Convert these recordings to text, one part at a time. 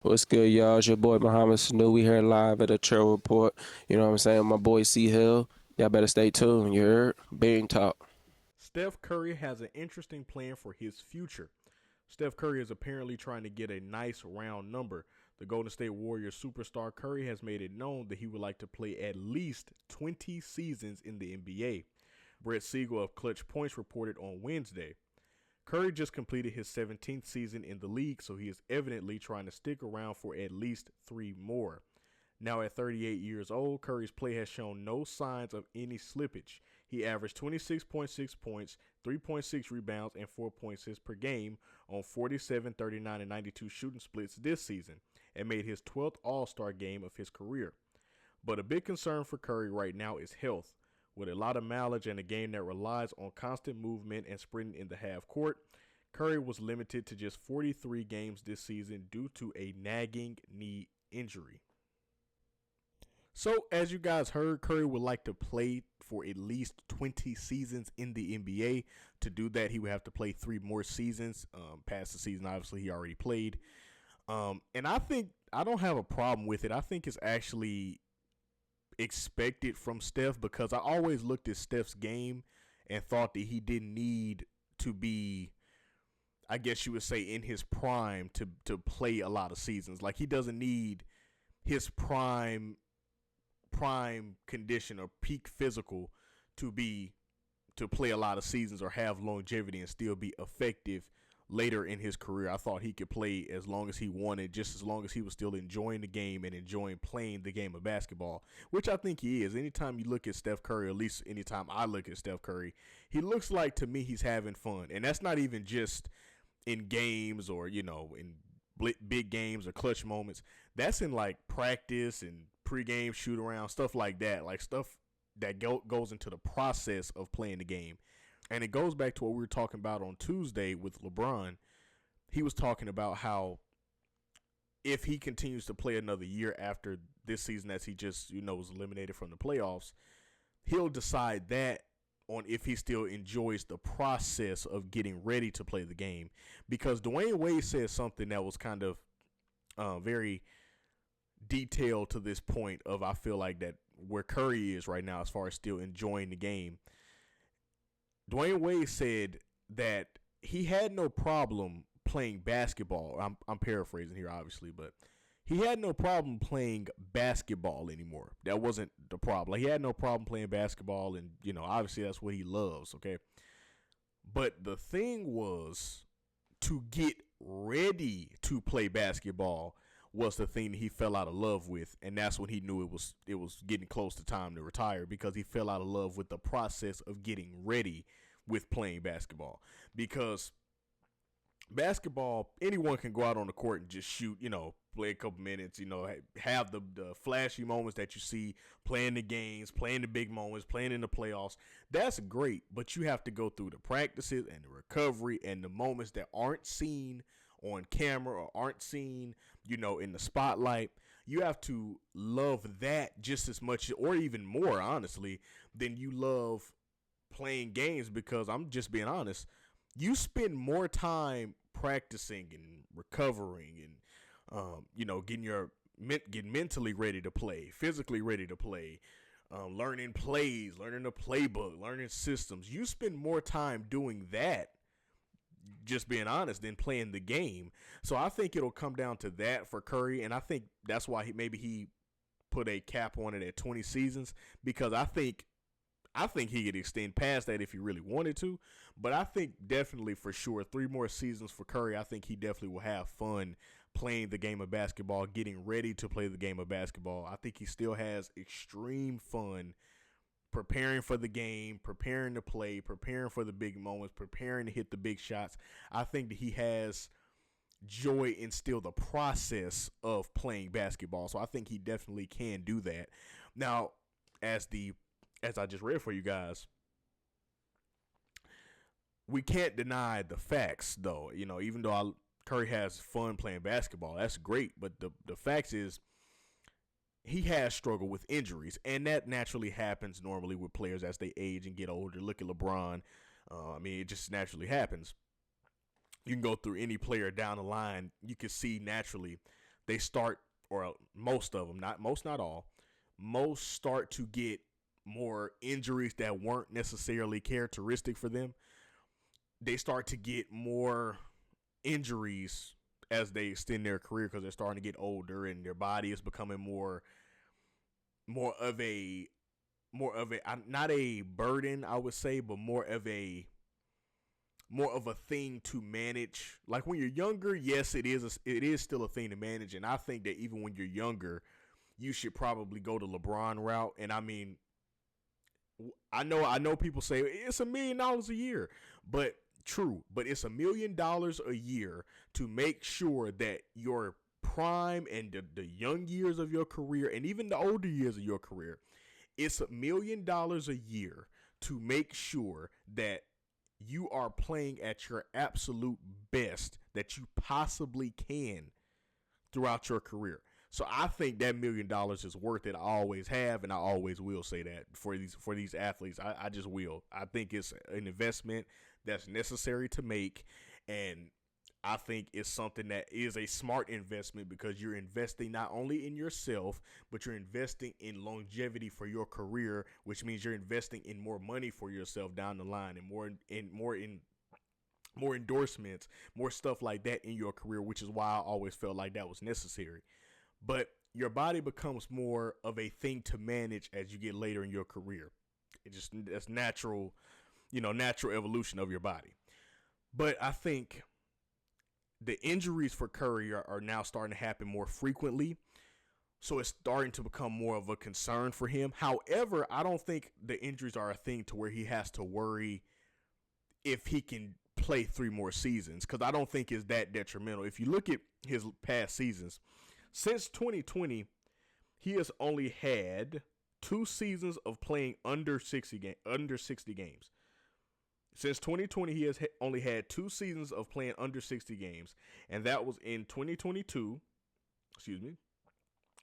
What's good, y'all? It's your boy Muhammad Sanu. We here live at the Trail Report. You know what I'm saying? My boy C Hill. Y'all better stay tuned. You heard? Big talk. Steph Curry has an interesting plan for his future. Steph Curry is apparently trying to get a nice round number. The Golden State Warriors superstar Curry has made it known that he would like to play at least 20 seasons in the NBA. Brett Siegel of Clutch Points reported on Wednesday. Curry just completed his 17th season in the league, so he is evidently trying to stick around for at least 3 more. Now at 38 years old, Curry's play has shown no signs of any slippage. He averaged 26.6 points, 3.6 rebounds, and 4.6 per game on 47, 39, and 92 shooting splits this season, and made his 12th All-Star game of his career. But a big concern for Curry right now is health. With a lot of mileage and a game that relies on constant movement and sprinting in the half court, Curry was limited to just 43 games this season due to a nagging knee injury. So, as you guys heard, Curry would like to play for at least 20 seasons in the NBA. To do that, he would have to play 3 more seasons. Past the season, obviously, he already played. And I think I don't have a problem with it. I think it's actually expected from Steph because I always looked at Steph's game and thought that he didn't need to be, I guess you would say, in his prime to play a lot of seasons. Like he doesn't need his prime condition or peak physical to be to play a lot of seasons or have longevity and still be effective later in his career. I thought he could play as long as he wanted, just as long as he was still enjoying the game and enjoying playing the game of basketball, which I think he is. Anytime you look at Steph Curry, or at least anytime I look at Steph Curry, he looks like to me he's having fun. And that's not even just in games or, in big games or clutch moments. That's in like practice and pregame shoot around, stuff like that, like stuff that goes into the process of playing the game. And it goes back to what we were talking about on Tuesday with LeBron. He was talking about how if he continues to play another year after this season, as he just, was eliminated from the playoffs, he'll decide that on if he still enjoys the process of getting ready to play the game. Because Dwayne Wade said something that was kind of very detailed to this point of I feel like that where Curry is right now as far as still enjoying the game. Dwayne Wade said that he had no problem playing basketball. I'm paraphrasing here, obviously, but he had no problem playing basketball anymore. That wasn't the problem. Like, he had no problem playing basketball, and obviously that's what he loves. Okay, but the thing was to get ready to play basketball was the thing that he fell out of love with, and that's when he knew it was getting close to time to retire because he fell out of love with the process of getting ready with playing basketball. Because basketball, anyone can go out on the court and just shoot, play a couple minutes, have the flashy moments that you see playing the games, playing the big moments, playing in the playoffs. That's great, but you have to go through the practices and the recovery and the moments that aren't seen on camera or aren't seen, in the spotlight. You have to love that just as much or even more, honestly, than you love playing games because I'm just being honest. You spend more time practicing and recovering and getting mentally ready to play, physically ready to play, learning plays, learning the playbook, learning systems. You spend more time doing that, just being honest, than playing the game. So I think it'll come down to that for Curry, and I think that's why he put a cap on it at 20 seasons because I think he could extend past that if he really wanted to, but I think definitely for sure 3 more seasons for Curry. I think he definitely will have fun playing the game of basketball, getting ready to play the game of basketball. I think he still has extreme fun preparing for the game, preparing to play, preparing for the big moments, preparing to hit the big shots. I think that he has joy in still the process of playing basketball. So I think he definitely can do that. Now, as I just read for you guys, we can't deny the facts, though. Even though Curry has fun playing basketball, that's great. But the facts is he has struggled with injuries, and that naturally happens normally with players as they age and get older. Look at LeBron. It just naturally happens. You can go through any player down the line. You can see naturally they start, or most of them, not all, most start to get more injuries that weren't necessarily characteristic for them. They start to get more injuries as they extend their career because they're starting to get older and their body is becoming more of a not a burden, I would say, but more of a thing to manage. Like when you're younger, yes, it is still a thing to manage, and I think that even when you're younger, you should probably go the LeBron route. And I mean, I know people say it's $1 million a year, but true, but it's $1 million a year to make sure that your prime and the young years of your career and even the older years of your career, it's $1 million a year to make sure that you are playing at your absolute best that you possibly can throughout your career. So I think that $1 million is worth it. I always have, and I always will say that for these athletes. I just will. I think it's an investment that's necessary to make, and I think it's something that is a smart investment because you're investing not only in yourself, but you're investing in longevity for your career, which means you're investing in more money for yourself down the line and more endorsements, more stuff like that in your career, which is why I always felt like that was necessary. But your body becomes more of a thing to manage as you get later in your career. That's natural, natural evolution of your body. But I think the injuries for Curry are now starting to happen more frequently. So it's starting to become more of a concern for him. However, I don't think the injuries are a thing to where he has to worry if he can play 3 more seasons, because I don't think it's that detrimental. If you look at his past seasons, since 2020, he has only had 2 seasons of playing under 60 games. Since 2020, he has only had 2 seasons of playing under 60 games, and that was in 2022,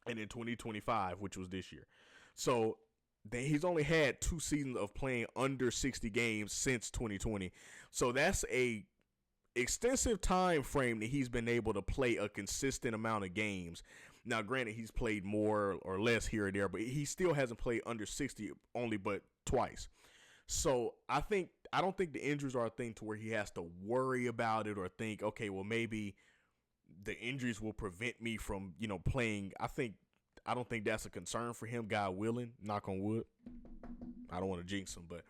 and in 2025, which was this year. So he's only had 2 seasons of playing under 60 games since 2020. So that's a extensive time frame that he's been able to play a consistent amount of games. Now, granted, he's played more or less here or there, but he still hasn't played under 60 only but twice. So I don't think the injuries are a thing to where he has to worry about it or think, okay, well, maybe the injuries will prevent me from, playing. I don't think that's a concern for him, God willing, knock on wood. I don't want to jinx him, but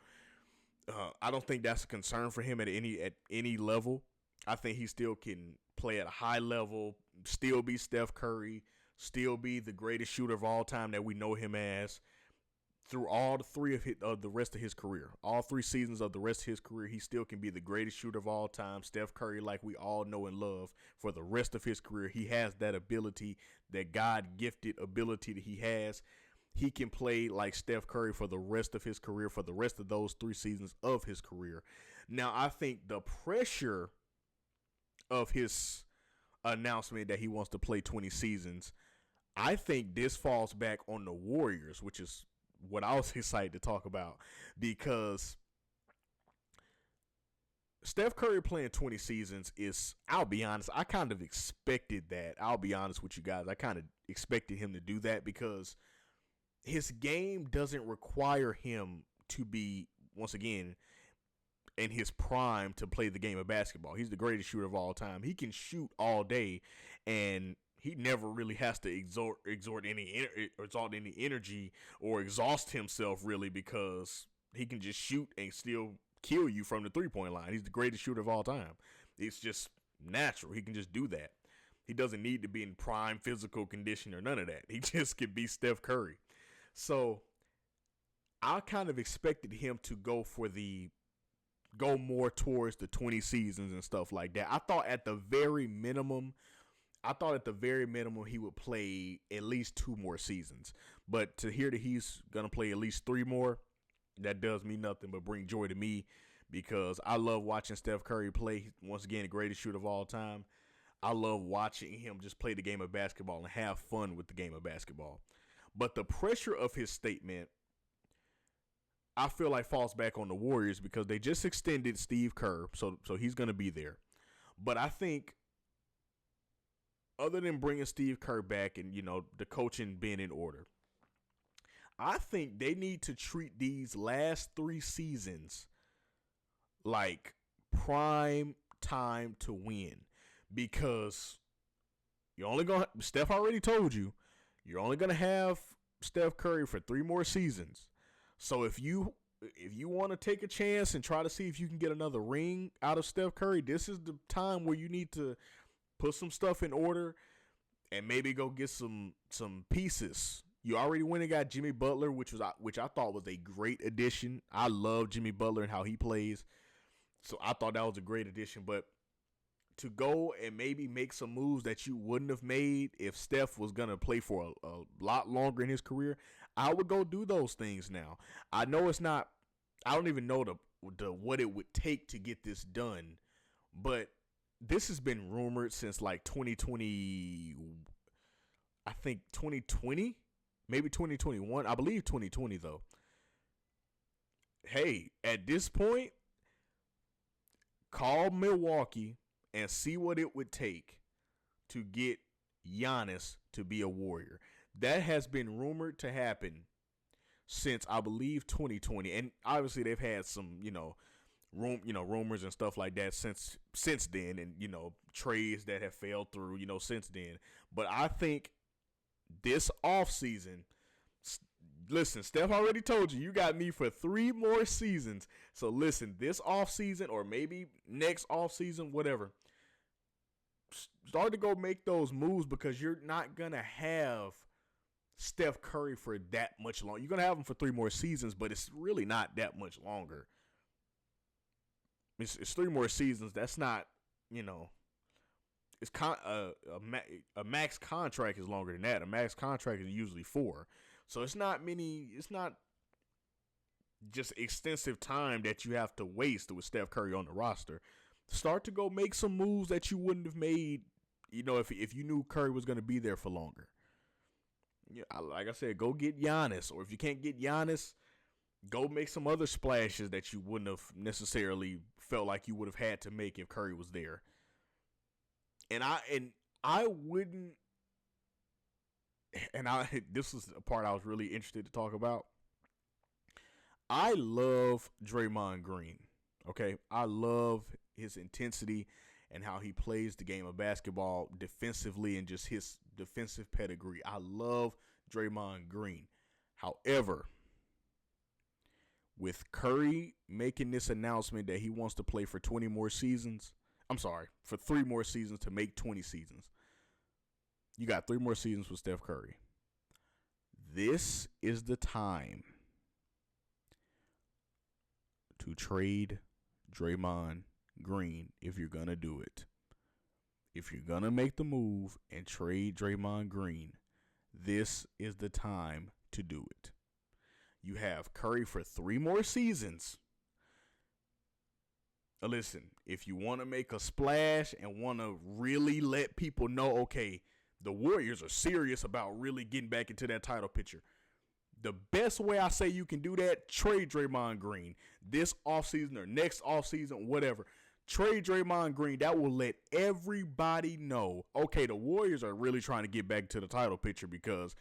I don't think that's a concern for him at any level. I think he still can play at a high level, still be Steph Curry, still be the greatest shooter of all time that we know him as. Through all of the rest of his career, all 3 seasons of the rest of his career, he still can be the greatest shooter of all time. Steph Curry, like we all know and love, for the rest of his career, he has that ability, that God-gifted ability that he has. He can play like Steph Curry for the rest of his career, for the rest of those 3 seasons of his career. Now, I think the pressure of his announcement that he wants to play 20 seasons, I think this falls back on the Warriors, which is what I was excited to talk about, because Steph Curry playing 20 seasons is, I'll be honest, I kind of expected that. I'll be honest with you guys. I kind of expected him to do that because his game doesn't require him to be, once again, in his prime to play the game of basketball. He's the greatest shooter of all time. He can shoot all day, and he never really has to exert any energy or exhaust himself, really, because he can just shoot and still kill you from the 3-point line. He's the greatest shooter of all time. It's just natural. He can just do that. He doesn't need to be in prime physical condition or none of that. He just can be Steph Curry. So I kind of expected him to go more towards the 20 seasons and stuff like that. I thought at the very minimum he would play at least 2 more seasons. But to hear that he's going to play at least 3 more, that does mean nothing but bring joy to me, because I love watching Steph Curry play. Once again, the greatest shooter of all time. I love watching him just play the game of basketball and have fun with the game of basketball. But the pressure of his statement, I feel like, falls back on the Warriors because they just extended Steve Kerr, so he's going to be there. But I think other than bringing Steve Kerr back and, the coaching being in order, I think they need to treat these last 3 seasons like prime time to win, because Steph already told you're only gonna have Steph Curry for 3 more seasons. So if you want to take a chance and try to see if you can get another ring out of Steph Curry, this is the time where you need to put some stuff in order and maybe go get some pieces. You already went and got Jimmy Butler, which I thought was a great addition. I love Jimmy Butler and how he plays, so I thought that was a great addition. But to go and maybe make some moves that you wouldn't have made if Steph was going to play for a lot longer in his career, I would go do those things now. I know it's not, I don't even know the what it would take to get this done, but this has been rumored since like 2020, I think 2020, maybe 2021. I believe 2020 though. Hey, at this point, call Milwaukee and see what it would take to get Giannis to be a Warrior. That has been rumored to happen since, I believe, 2020. And obviously they've had some, rumors and stuff like that since then, and trades that have failed through, since then. But I think this offseason, listen, Steph already told you got me for 3 more seasons. So listen, this offseason or maybe next offseason, whatever, start to go make those moves, because you're not going to have Steph Curry for that much longer. You're going to have him for 3 more seasons, but it's really not that much longer. It's 3 more seasons. That's not, it's a max contract is longer than that. A max contract is usually 4. So it's not just extensive time that you have to waste with Steph Curry on the roster. Start to go make some moves that you wouldn't have made, if you knew Curry was going to be there for longer. Like I said, go get Giannis. Or if you can't get Giannis, go make some other splashes that you wouldn't have necessarily felt like you would have had to make if Curry was there. And I wouldn't, this is a part I was really interested to talk about. I love Draymond Green. Okay, I love his intensity and how he plays the game of basketball defensively and just his defensive pedigree. I love Draymond Green. However, with Curry making this announcement that he wants to play for 20 more seasons, for 3 more seasons to make 20 seasons. You got 3 more seasons with Steph Curry. This is the time to trade Draymond Green if you're going to do it. If you're going to make the move and trade Draymond Green, this is the time to do it. You have Curry for 3 more seasons. Listen, if you want to make a splash and want to really let people know, okay, the Warriors are serious about really getting back into that title picture, the best way I say you can do that, trade Draymond Green this offseason or next offseason, whatever. Trade Draymond Green. That will let everybody know, okay, the Warriors are really trying to get back to the title picture, because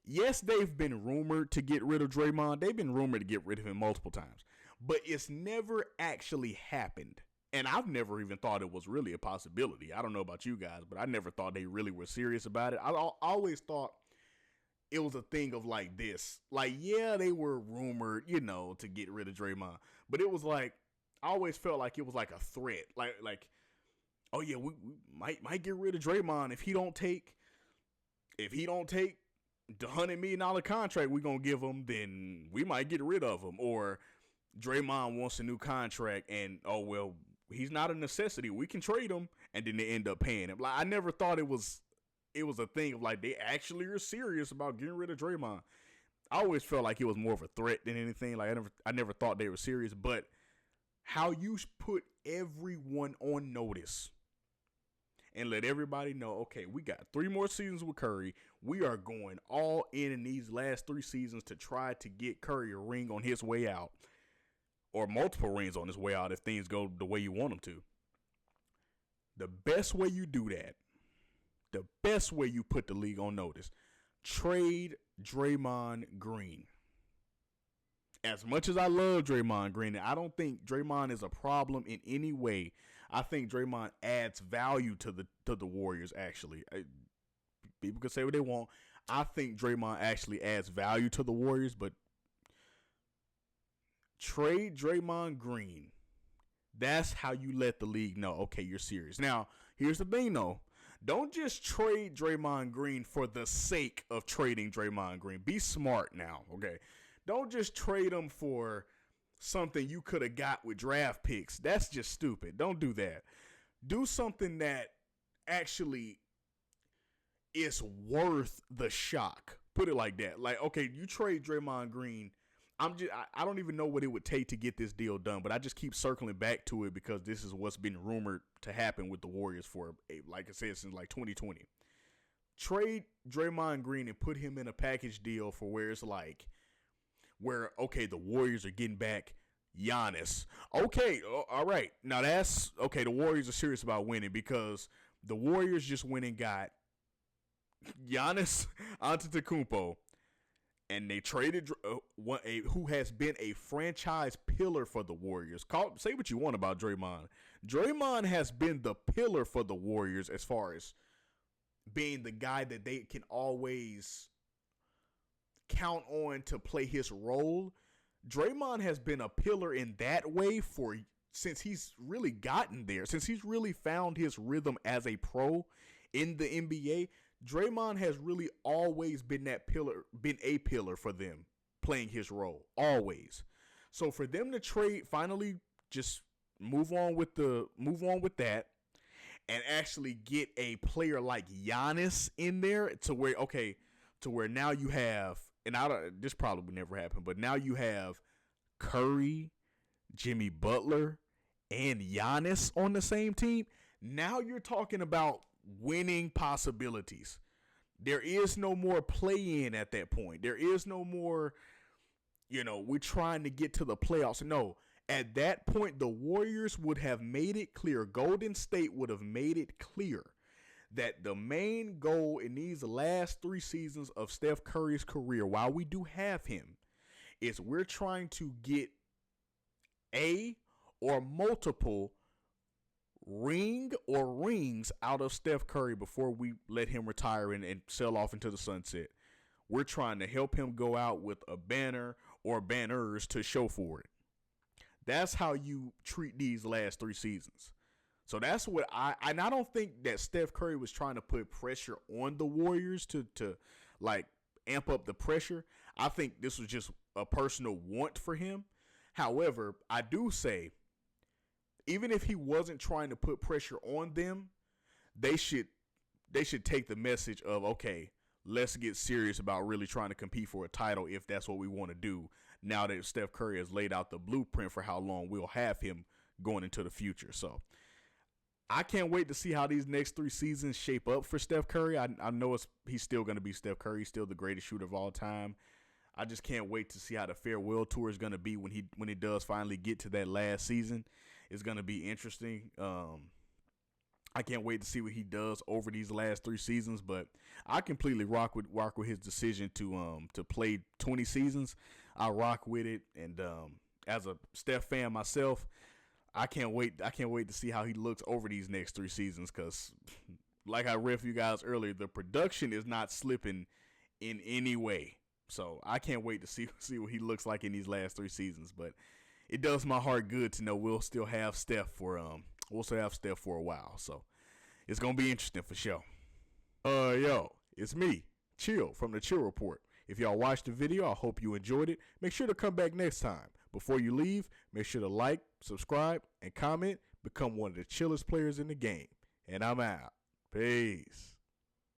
yes, they've been rumored to get rid of Draymond. They've been rumored to get rid of him multiple times, but it's never actually happened. And I've never even thought it was really a possibility. I don't know about you guys, but I never thought they really were serious about it. I always thought it was a thing of like this. Like, yeah, they were rumored, to get rid of Draymond. But it was like, I always felt like it was like a threat. Like, oh yeah, we might get rid of Draymond if he don't take the $100 million contract we're going to give him, then we might get rid of him. Or Draymond wants a new contract and, oh, well, he's not a necessity. We can trade him. And then they end up paying him. Like, I never thought it was a thing of like they actually are serious about getting rid of Draymond. I always felt like it was more of a threat than anything. Like, I never thought they were serious. But how you put everyone on notice and let everybody know, okay, we got 3 more seasons with Curry. We are going all in these last 3 seasons to try to get Curry a ring on his way out, or multiple rings on his way out if things go the way you want them to. The best way you do that the best way you put the league on notice. Trade Draymond Green. As much as I love Draymond Green, I don't think Draymond is a problem in any way. I think Draymond adds value to the Warriors, actually. People can say what they want. I think Draymond actually adds value to the Warriors, but trade Draymond Green. That's how you let the league know, okay, you're serious. Now, here's the thing, though. Don't just trade Draymond Green for the sake of trading Draymond Green. Be smart now, okay? Don't just trade him for something you could have got with draft picks. That's just stupid. Don't do that. Do something that actually is worth the shock. Put it like that. Like, okay, you trade Draymond Green. I don't even know what it would take to get this deal done, but I just keep circling back to it because this is what's been rumored to happen with the Warriors for, like I said, since like 2020. Trade Draymond Green and put him in a package deal for where it's like, okay, the Warriors are getting back Giannis. Okay, all right. Now that's, okay, the Warriors are serious about winning because the Warriors just went and got Giannis Antetokounmpo, and they traded who has been a franchise pillar for the Warriors. Say what you want about Draymond. Draymond has been the pillar for the Warriors as far as being the guy that they can always count on to play his role. Draymond has been a pillar in that way since he's really gotten there, since he's really found his rhythm as a pro in the NBA. Draymond has really always been that pillar, been a pillar for them, playing his role, always. So for them to trade, finally just move on with that, and actually get a player like Giannis in there to where now you have, and this probably would never happen, but now you have Curry, Jimmy Butler, and Giannis on the same team. Now you're talking about winning possibilities. There is no more play-in at that point. There is no more, we're trying to get to the playoffs. No, at that point, the Warriors would have made it clear. Golden State would have made it clear that the main goal in these last 3 seasons of Steph Curry's career, while we do have him, is we're trying to get a or multiple ring or rings out of Steph Curry before we let him retire and sell off into the sunset. We're trying to help him go out with a banner or banners to show for it. That's how you treat these last 3 seasons. So that's what I don't think that Steph Curry was trying to put pressure on the Warriors to like amp up the pressure. I think this was just a personal want for him. However, I do say, even if he wasn't trying to put pressure on them, they should take the message of, okay, let's get serious about really trying to compete for a title if that's what we want to do, now that Steph Curry has laid out the blueprint for how long we'll have him going into the future. So I can't wait to see how these next 3 seasons shape up for Steph Curry. I know he's still going to be Steph Curry. He's still the greatest shooter of all time. I just can't wait to see how the farewell tour is going to be when he does finally get to that last season. It's going to be interesting. I can't wait to see what he does over these last 3 seasons. But I completely rock with his decision to play 20 seasons. I rock with it, and as a Steph fan myself, I can't wait to see how he looks over these next 3 seasons, because like I read for you guys earlier, the production is not slipping in any way. So I can't wait to see what he looks like in these last 3 seasons. But it does my heart good to know we'll still have Steph for a while. So it's gonna be interesting for sure. It's me, Chill, from the Chill Report. If y'all watched the video, I hope you enjoyed it. Make sure to come back next time. Before you leave, make sure to like, subscribe, and comment. Become one of the chillest players in the game. And I'm out. Peace.